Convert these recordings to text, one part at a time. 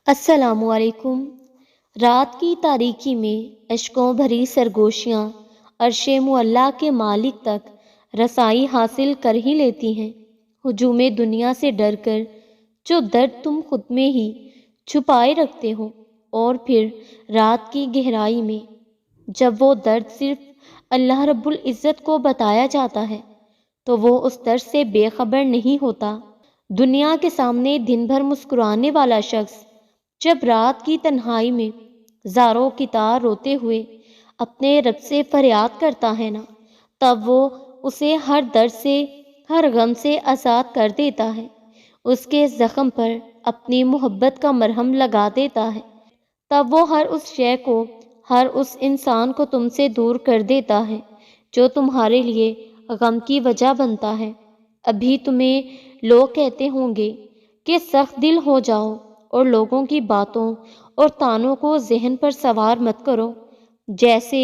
السلام علیکم۔ رات کی تاریکی میں اشکوں بھری سرگوشیاں عرش معلیٰ کے مالک تک رسائی حاصل کر ہی لیتی ہیں۔ ہجوم دنیا سے ڈر کر جو درد تم خود میں ہی چھپائے رکھتے ہو، اور پھر رات کی گہرائی میں جب وہ درد صرف اللہ رب العزت کو بتایا جاتا ہے تو وہ اس درد سے بے خبر نہیں ہوتا۔ دنیا کے سامنے دن بھر مسکرانے والا شخص جب رات کی تنہائی میں زاروں کی طرح روتے ہوئے اپنے رب سے فریاد کرتا ہے نا، تب وہ اسے ہر درد سے، ہر غم سے آزاد کر دیتا ہے، اس کے زخم پر اپنی محبت کا مرہم لگا دیتا ہے۔ تب وہ ہر اس شے کو، ہر اس انسان کو تم سے دور کر دیتا ہے جو تمہارے لیے غم کی وجہ بنتا ہے۔ ابھی تمہیں لوگ کہتے ہوں گے کہ سخت دل ہو جاؤ اور لوگوں کی باتوں اور طعنوں کو ذہن پر سوار مت کرو۔ جیسے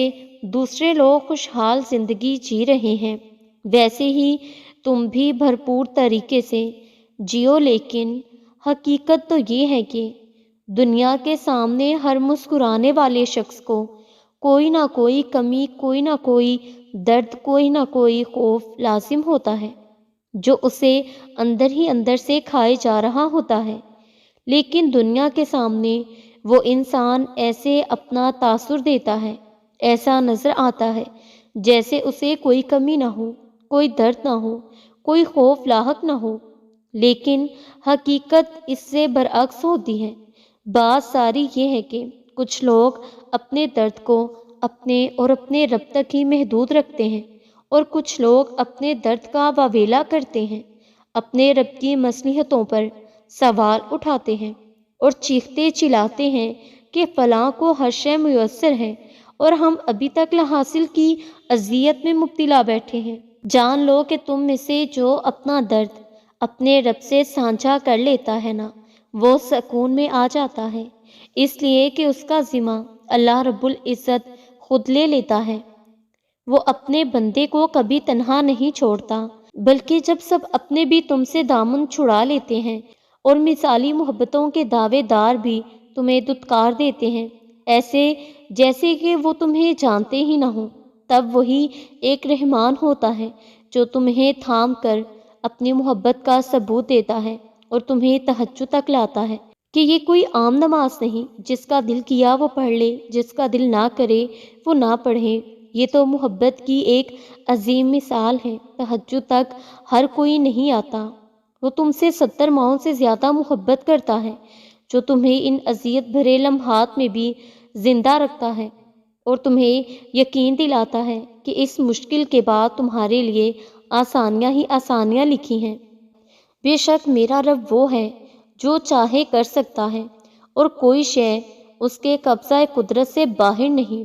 دوسرے لوگ خوشحال زندگی جی رہے ہیں ویسے ہی تم بھی بھرپور طریقے سے جیو، لیکن حقیقت تو یہ ہے کہ دنیا کے سامنے ہر مسکرانے والے شخص کو کوئی نہ کوئی کمی، کوئی نہ کوئی درد، کوئی نہ کوئی خوف لازم ہوتا ہے جو اسے اندر ہی اندر سے کھائے جا رہا ہوتا ہے۔ لیکن دنیا کے سامنے وہ انسان ایسے اپنا تاثر دیتا ہے، ایسا نظر آتا ہے جیسے اسے کوئی کمی نہ ہو، کوئی درد نہ ہو، کوئی خوف لاحق نہ ہو، لیکن حقیقت اس سے برعکس ہوتی ہے۔ بات ساری یہ ہے کہ کچھ لوگ اپنے درد کو اپنے اور اپنے رب تک ہی محدود رکھتے ہیں، اور کچھ لوگ اپنے درد کا واویلا کرتے ہیں، اپنے رب کی مصلحتوں پر سوال اٹھاتے ہیں اور چیختے چلاتے ہیں کہ فلاں کو ہر شے میسر ہے اور ہم ابھی تک حاصل کی اذیت میں مبتلا بیٹھے ہیں۔ جان لو کہ تم میں سے جو اپنا درد اپنے رب سے سانجھا کر لیتا ہے نا، وہ سکون میں آ جاتا ہے، اس لیے کہ اس کا ذمہ اللہ رب العزت خود لے لیتا ہے۔ وہ اپنے بندے کو کبھی تنہا نہیں چھوڑتا، بلکہ جب سب اپنے بھی تم سے دامن چھڑا لیتے ہیں اور مثالی محبتوں کے دعوے دار بھی تمہیں دھتکار دیتے ہیں، ایسے جیسے کہ وہ تمہیں جانتے ہی نہ ہوں، تب وہی ایک رحمان ہوتا ہے جو تمہیں تھام کر اپنی محبت کا ثبوت دیتا ہے اور تمہیں تہجد تک لاتا ہے کہ یہ کوئی عام نماز نہیں، جس کا دل کیا وہ پڑھ لے، جس کا دل نہ کرے وہ نہ پڑھے۔ یہ تو محبت کی ایک عظیم مثال ہے۔ تہجد تک ہر کوئی نہیں آتا، وہ تم سے 70 ماؤں سے زیادہ محبت کرتا ہے، جو تمہیں ان اذیت بھرے لمحات میں بھی زندہ رکھتا ہے اور تمہیں یقین دلاتا ہے کہ اس مشکل کے بعد تمہارے لیے آسانیاں ہی آسانیاں لکھی ہیں۔ بے شک میرا رب وہ ہے جو چاہے کر سکتا ہے، اور کوئی شے اس کے قبضہ قدرت سے باہر نہیں۔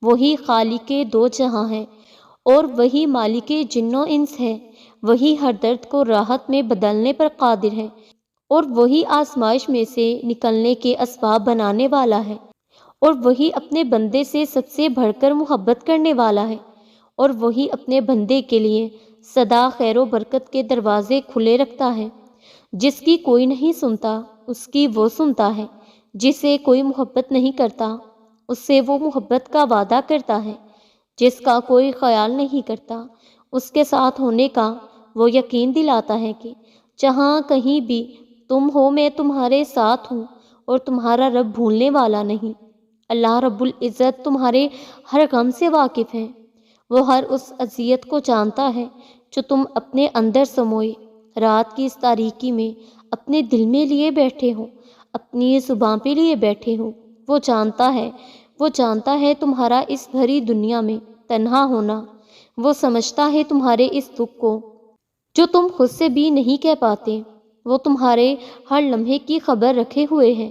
وہی خالق دو جہاں ہے اور وہی مالک جن و انس ہے، وہی ہر درد کو راحت میں بدلنے پر قادر ہے، اور وہی آزمائش میں سے نکلنے کے اسباب بنانے والا ہے، اور وہی اپنے بندے سے سب سے بڑھ کر محبت کرنے والا ہے، اور وہی اپنے بندے کے لیے سدا خیر و برکت کے دروازے کھلے رکھتا ہے۔ جس کی کوئی نہیں سنتا اس کی وہ سنتا ہے، جسے کوئی محبت نہیں کرتا اس سے وہ محبت کا وعدہ کرتا ہے، جس کا کوئی خیال نہیں کرتا اس کے ساتھ ہونے کا وہ یقین دلاتا ہے کہ جہاں کہیں بھی تم ہو میں تمہارے ساتھ ہوں، اور تمہارا رب بھولنے والا نہیں۔ اللہ رب العزت تمہارے ہر غم سے واقف ہے، وہ ہر اس اذیت کو جانتا ہے جو تم اپنے اندر سموئے رات کی اس تاریکی میں اپنے دل میں لیے بیٹھے ہو، اپنی زباں پہ لیے بیٹھے ہو۔ وہ جانتا ہے تمہارا اس بھری دنیا میں تنہا ہونا، وہ سمجھتا ہے تمہارے اس دکھ کو جو تم خود سے بھی نہیں کہہ پاتے، وہ تمہارے ہر لمحے کی خبر رکھے ہوئے ہے،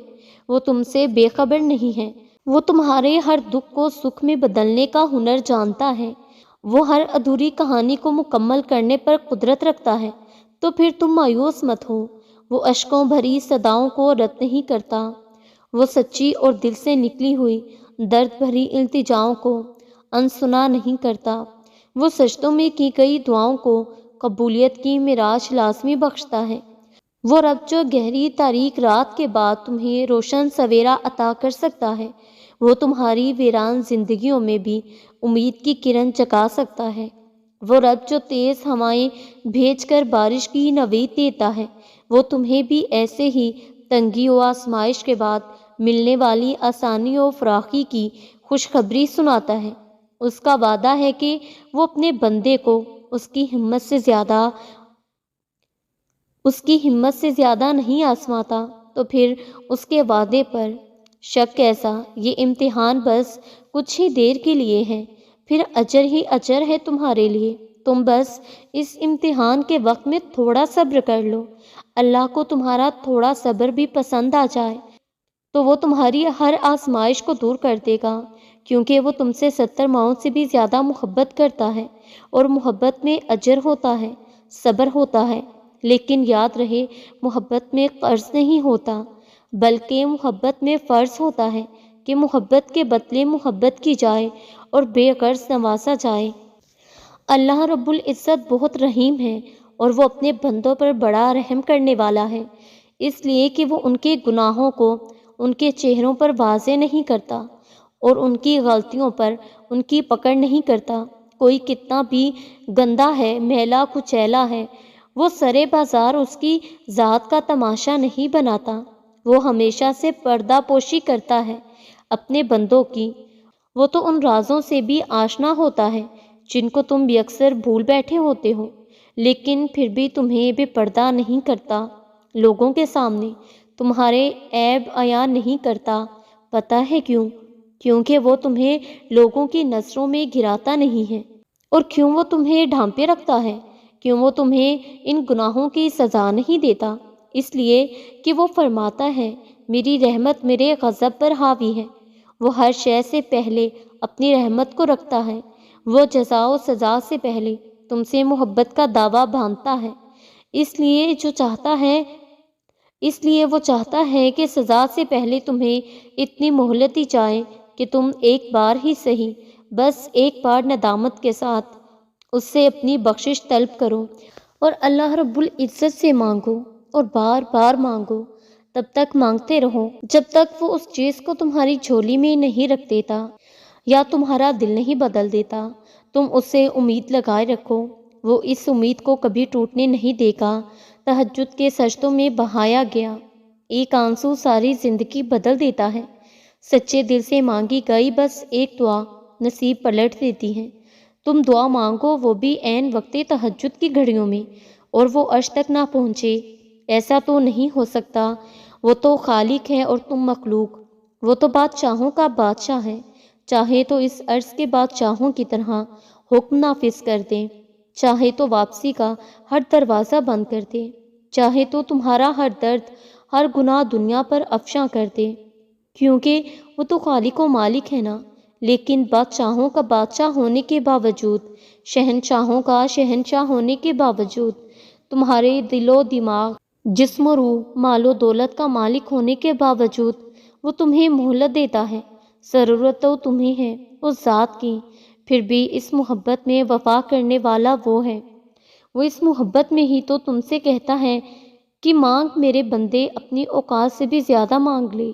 وہ تم سے بے خبر نہیں ہے، وہ تمہارے ہر دکھ کو سکھ میں بدلنے کا ہنر جانتا ہے، وہ ہر ادھوری کہانی کو مکمل کرنے پر قدرت رکھتا ہے۔ تو پھر تم مایوس مت ہو، وہ اشکوں بھری صداؤں کو رد نہیں کرتا، وہ سچی اور دل سے نکلی ہوئی درد بھری التجاؤں کو انسنا نہیں کرتا، وہ سجدوں میں کی گئی دعاؤں کو قبولیت کی معراج لازمی بخشتا ہے۔ وہ رب جو گہری تاریک رات کے بعد تمہیں روشن سویرا عطا کر سکتا ہے، وہ تمہاری ویران زندگیوں میں بھی امید کی کرن جگا سکتا ہے۔ وہ رب جو تیز ہوائیں بھیج کر بارش کی نوید دیتا ہے، وہ تمہیں بھی ایسے ہی تنگی و آزمائش کے بعد ملنے والی آسانی و فراخی کی خوشخبری سناتا ہے۔ اس کا وعدہ ہے کہ وہ اپنے بندے کو اس کی ہمت سے زیادہ نہیں آزماتا، تو پھر اس کے وعدے پر شک کیسا؟ یہ امتحان بس کچھ ہی دیر کے لیے ہے، پھر اجر ہی اجر ہے تمہارے لیے۔ تم بس اس امتحان کے وقت میں تھوڑا صبر کر لو۔ اللہ کو تمہارا تھوڑا صبر بھی پسند آ جائے تو وہ تمہاری ہر آزمائش کو دور کر دے گا، کیونکہ وہ تم سے 70 ماؤں سے بھی زیادہ محبت کرتا ہے، اور محبت میں اجر ہوتا ہے، صبر ہوتا ہے۔ لیکن یاد رہے، محبت میں قرض نہیں ہوتا، بلکہ محبت میں فرض ہوتا ہے کہ محبت کے بدلے محبت کی جائے اور بے غرض نوازا جائے۔ اللہ رب العزت بہت رحیم ہے، اور وہ اپنے بندوں پر بڑا رحم کرنے والا ہے، اس لیے کہ وہ ان کے گناہوں کو ان کے چہروں پر واضح نہیں کرتا، اور ان کی غلطیوں پر ان کی پکڑ نہیں کرتا۔ کوئی کتنا بھی گندا ہے، میلا کچیلا ہے، وہ سرے بازار اس کی ذات کا تماشا نہیں بناتا۔ وہ ہمیشہ سے پردہ پوشی کرتا ہے اپنے بندوں کی۔ وہ تو ان رازوں سے بھی آشنا ہوتا ہے جن کو تم اکثر بھول بیٹھے ہوتے ہو، لیکن پھر بھی تمہیں بے پردہ نہیں کرتا، لوگوں کے سامنے تمہارے عیب عیاں نہیں کرتا۔ پتہ ہے کیوں؟ کیونکہ وہ تمہیں لوگوں کی نظروں میں گراتا نہیں ہے۔ اور کیوں وہ تمہیں ڈھانپے رکھتا ہے؟ کیوں وہ تمہیں ان گناہوں کی سزا نہیں دیتا؟ اس لیے کہ وہ فرماتا ہے، میری رحمت میرے غضب پر حاوی ہے۔ وہ ہر شے سے پہلے اپنی رحمت کو رکھتا ہے۔ وہ جزا و سزا سے پہلے تم سے محبت کا دعویٰ باندھتا ہے، اس لیے وہ چاہتا ہے کہ سزا سے پہلے تمہیں اتنی مہلت دی جائے کہ تم ایک بار ہی صحیح، بس ایک بار ندامت کے ساتھ اس سے اپنی بخشش طلب کرو، اور اللہ رب العزت سے مانگو، اور بار بار مانگو۔ تب تک مانگتے رہو جب تک وہ اس چیز کو تمہاری جھولی میں نہیں رکھ دیتا یا تمہارا دل نہیں بدل دیتا۔ تم اس سے امید لگائے رکھو، وہ اس امید کو کبھی ٹوٹنے نہیں دے گا۔ تہجد کے سجدوں میں بہایا گیا ایک آنسو ساری زندگی بدل دیتا ہے۔ سچے دل سے مانگی گئی بس ایک دعا نصیب پلٹ دیتی ہے۔ تم دعا مانگو، وہ بھی عین وقت تہجد کی گھڑیوں میں، اور وہ عرش تک نہ پہنچے۔ ایسا تو نہیں ہو سکتا، وہ تو خالق ہے اور تم مخلوق۔ وہ تو بادشاہوں کا بادشاہ ہے، چاہے تو اس عرض کے بادشاہوں کی طرح حکم نافذ کر دے، چاہے تو واپسی کا ہر دروازہ بند کر دے، چاہے تو تمہارا ہر درد، ہر گناہ دنیا پر افشاں کر دے، کیونکہ وہ تو خالق و مالک ہے نا۔ لیکن بادشاہوں کا بادشاہ ہونے کے باوجود، شہنشاہوں کا شہنشاہ ہونے کے باوجود، تمہارے دل و دماغ، جسم و روح، مال و دولت کا مالک ہونے کے باوجود وہ تمہیں مہلت دیتا ہے۔ ضرورت تو تمہیں ہے اس ذات کی، پھر بھی اس محبت میں وفا کرنے والا وہ ہے۔ وہ اس محبت میں ہی تو تم سے کہتا ہے کہ مانگ میرے بندے، اپنی اوقات سے بھی زیادہ مانگ لے،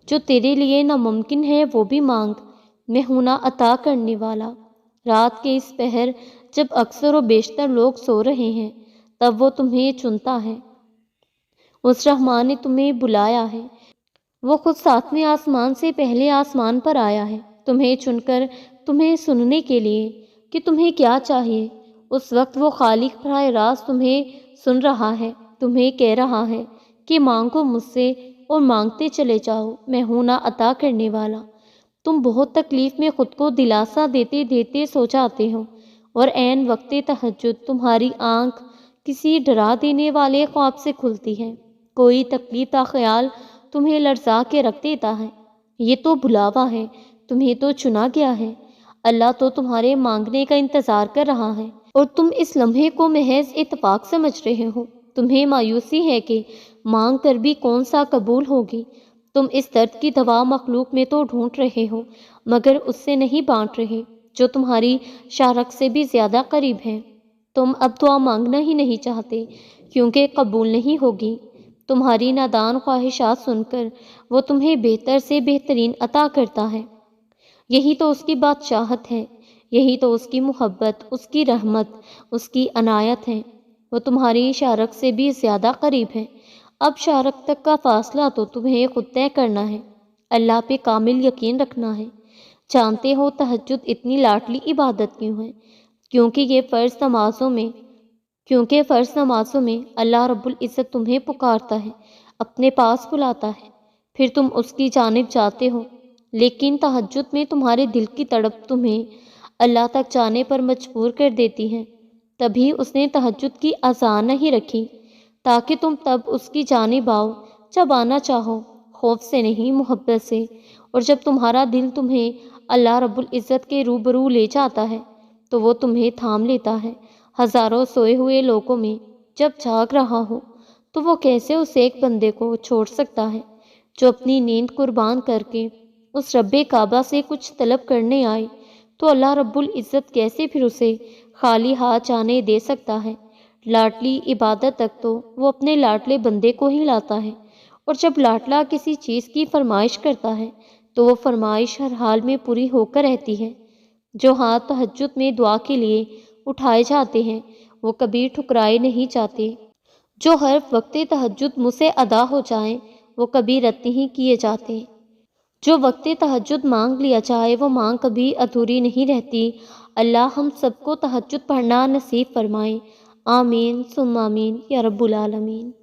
جو تیرے لیے ناممکن ہے وہ بھی مانگ، میں ہوں نا عطا کرنے والا۔ رات کے اس پہر جب اکثر و بیشتر لوگ سو رہے ہیں، تب وہ تمہیں چنتا ہے، اس رحمان نے تمہیں بلایا ہے، وہ خود 7ویں آسمان سے پہلے آسمان پر آیا ہے تمہیں چن کر، تمہیں سننے کے لیے کہ تمہیں کیا چاہیے۔ اس وقت وہ خالق براہ راست تمہیں سن رہا ہے، تمہیں کہہ رہا ہے کہ مانگو مجھ سے اور مانگتے چلے جاؤ، میں ہوں نا عطا کرنے والا۔ تم بہت تکلیف میں خود کو دلاسا دیتے دیتے سو جاتے ہو، اور عین وقت تہجد تمہاری آنکھ کسی ڈرا دینے والے خواب سے کھلتی ہے۔ کوئی تکلیف کا خیال تمہیں لرزا کے رکھ دیتا ہے۔ یہ تو بلاوا ہے، تمہیں تو چنا گیا ہے، اللہ تو تمہارے مانگنے کا انتظار کر رہا ہے، اور تم اس لمحے کو محض اتفاق سمجھ رہے ہو۔ تمہیں مایوسی ہے کہ مانگ کر بھی کون سا قبول ہوگی۔ تم اس درد کی دوا مخلوق میں تو ڈھونڈ رہے ہو، مگر اس سے نہیں بانٹ رہے جو تمہاری شارک سے بھی زیادہ قریب ہے۔ تم اب دعا مانگنا ہی نہیں چاہتے، کیونکہ قبول نہیں ہوگی۔ تمہاری نادان خواہشات سن کر وہ تمہیں بہتر سے بہترین عطا کرتا ہے۔ یہی تو اس کی بادشاہت ہے، یہی تو اس کی محبت، اس کی رحمت، اس کی عنایت ہے۔ وہ تمہاری شارک سے بھی زیادہ قریب ہے۔ اب شارک تک کا فاصلہ تو تمہیں خود طے کرنا ہے، اللہ پہ کامل یقین رکھنا ہے۔ جانتے ہو تہجد اتنی لاڈلی عبادت کیوں ہے؟ کیونکہ فرض نمازوں میں اللہ رب العزت تمہیں پکارتا ہے، اپنے پاس بلاتا ہے، پھر تم اس کی جانب جاتے ہو۔ لیکن تہجد میں تمہارے دل کی تڑپ تمہیں اللہ تک جانے پر مجبور کر دیتی ہے۔ تبھی اس نے تہجد کی اذان نہیں رکھی، تاکہ تم تب اس کی جانب آؤ جب آنا چاہو، خوف سے نہیں، محبت سے۔ اور جب تمہارا دل تمہیں اللہ رب العزت کے روبرو لے جاتا ہے تو وہ تمہیں تھام لیتا ہے۔ ہزاروں سوئے ہوئے لوگوں میں جب جاگ رہا ہو تو وہ کیسے اس ایک بندے کو چھوڑ سکتا ہے جو اپنی نیند قربان کر کے اس رب کعبہ سے کچھ طلب کرنے آئے؟ تو اللہ رب العزت کیسے پھر اسے خالی ہاتھ جانے دے سکتا ہے؟ لاڈلی عبادت تک تو وہ اپنے لاڈلے بندے کو ہی لاتا ہے، اور جب لاڈلا کسی چیز کی فرمائش کرتا ہے تو وہ فرمائش ہر حال میں پوری ہو کر رہتی ہے۔ جو ہاتھ تہجد میں دعا کے لیے اٹھائے جاتے ہیں وہ کبھی ٹھکرائے نہیں جاتے۔ جو ہر وقت تہجد مجھ سے ادا ہو جائیں وہ کبھی رد نہیں کیے جاتے۔ جو وقت تہجد مانگ لیا جائے وہ مانگ کبھی ادھوری نہیں رہتی۔ اللہ ہم سب کو تہجد پڑھنا نصیب فرمائے، آمین ثم آمین یا رب العالمین۔